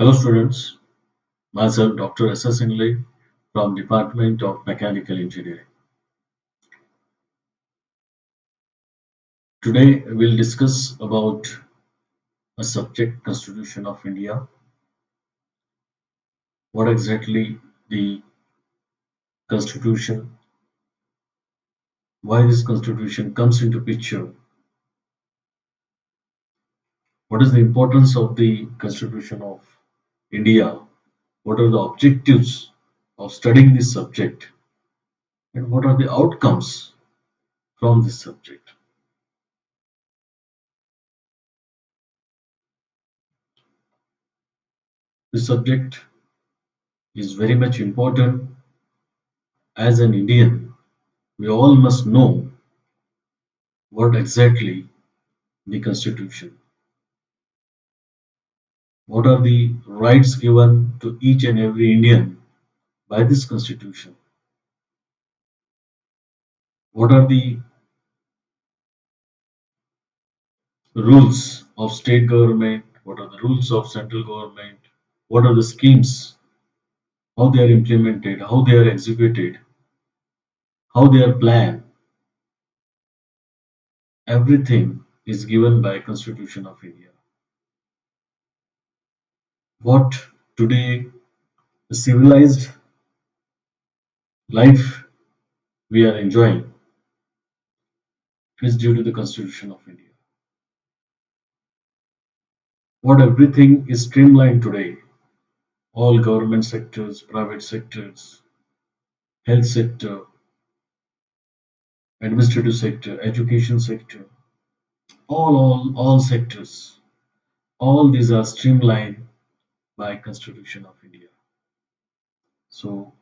Hello students, myself Dr. S.S. Ingley from Department of Mechanical Engineering. Today we'll discuss about a subject Constitution of India, what exactly the Constitution, why this Constitution comes into picture, what is the importance of the Constitution of India, what are the objectives of studying this subject, and what are the outcomes from this subject. This subject is very much important. As an Indian, we all must know what exactly the Constitution, what are the rights given to each and every Indian by this Constitution, what are the rules of state government, what are the rules of central government, what are the schemes, how they are implemented, how they are executed, how they are planned. Everything is given by Constitution of India. What today the civilized life we are enjoying is due to the Constitution of India. What everything is streamlined today, all government sectors, private sectors, health sector, administrative sector, education sector, all sectors, all these are streamlined by Constitution of India. So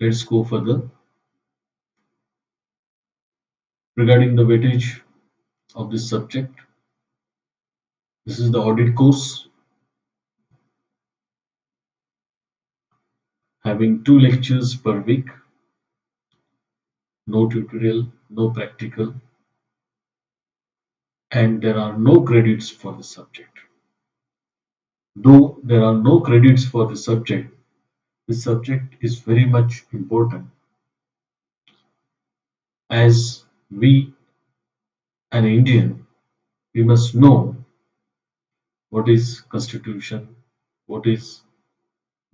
let's go further regarding the weightage of this subject. This is the audit course having two lectures per week, no tutorial, no practical, and there are no credits for the subject. Though there are no credits for the subject, this subject is very much important as we, an Indian, we must know what is Constitution, what is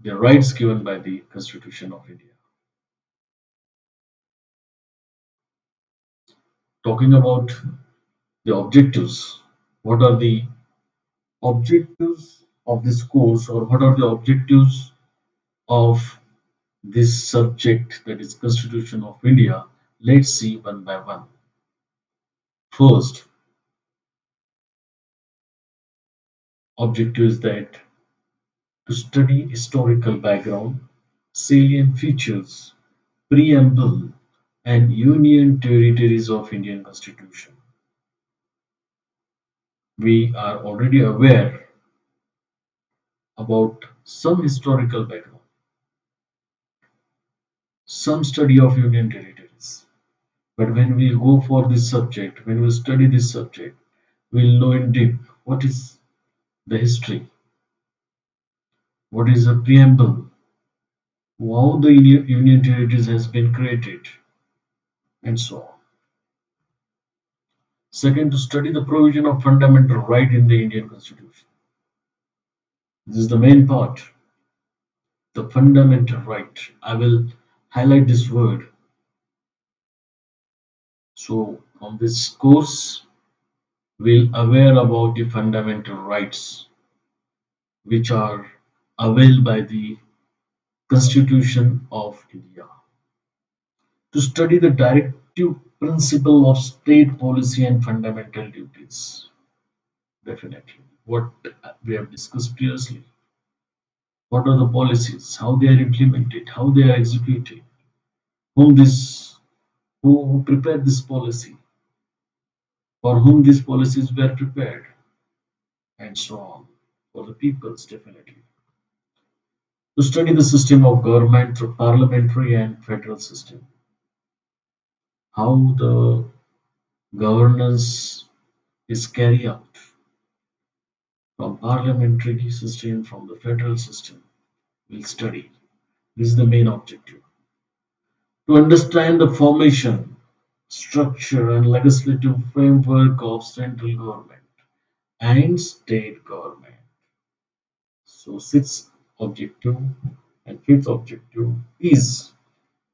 the rights given by the Constitution of India. Talking about the objectives, what are the objectives of this course or what are the objectives of this subject that is Constitution of India? Let's see one by one. First, objective is that to study historical background, salient features, preamble, and union territories of Indian Constitution. We are already aware about some historical background, some study of union territories. But when we go for this subject, when we study this subject, we'll know in deep what is the history, what is the preamble, how the union territories has been created, and so on. Second, to study the provision of fundamental right in the Indian Constitution. This is the main part, the fundamental right. I will highlight this word. So, on this course, we'll aware about the fundamental rights which are availed by the Constitution of India. To study the directive principle of state policy and fundamental duties. Definitely. What we have discussed previously. What are the policies? How they are implemented? How they are executed? Whom this who prepared this policy? For whom these policies were prepared? And so on. For the peoples, definitely. To study the system of government through parliamentary and federal system. How the governance is carried out from parliamentary system, from the federal system. We'll study. This is the main objective. To understand the formation, structure, and legislative framework of central government and state government. So, sixth objective and fifth objective is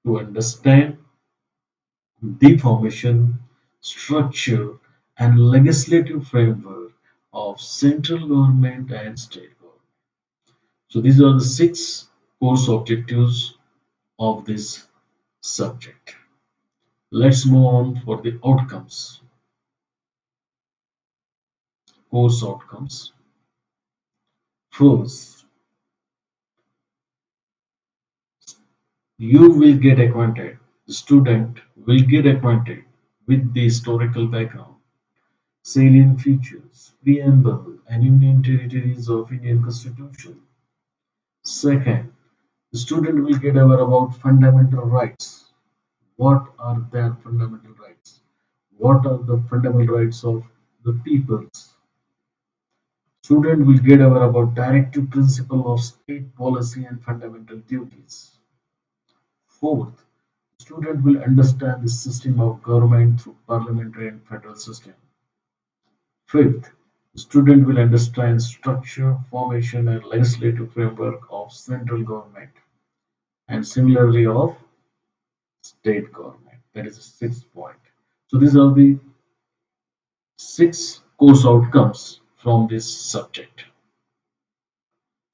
to understand the formation, structure, and legislative framework of central government and state government. So, these are the six course objectives of this subject. Let's move on for the outcomes, course outcomes. First, you will get acquainted, the student will get acquainted with the historical background, salient features, preamble, and union territories of Indian Constitution. Second, the student will get aware about fundamental rights. What are their fundamental rights? What are the fundamental rights of the peoples? Student will get aware about directive principle of state policy and fundamental duties. Fourth, student will understand the system of government through parliamentary and federal system. Fifth, student will understand structure, formation, and legislative framework of central government and similarly of state government. That is the sixth point. So these are the six course outcomes from this subject.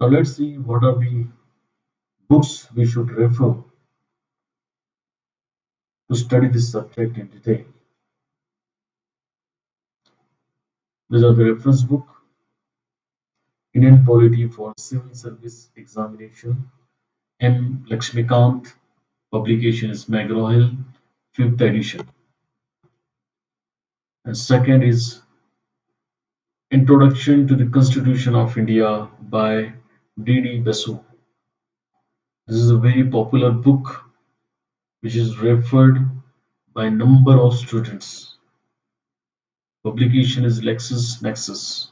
Now let's see what are the books we should refer to study this subject in detail. These are the reference book, Indian Polity for Civil Service Examination, M. Lakshmikant. Publication is McGraw-Hill, 5th edition. And second is Introduction to the Constitution of India by D.D. Basu. This is a very popular book which is referred by a number of students. Publication is LexisNexis.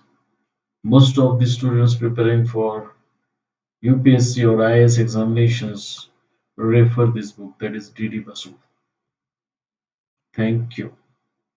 Most of the students preparing for UPSC or IAS examinations refer this book, that is D.D. Basu. Thank you.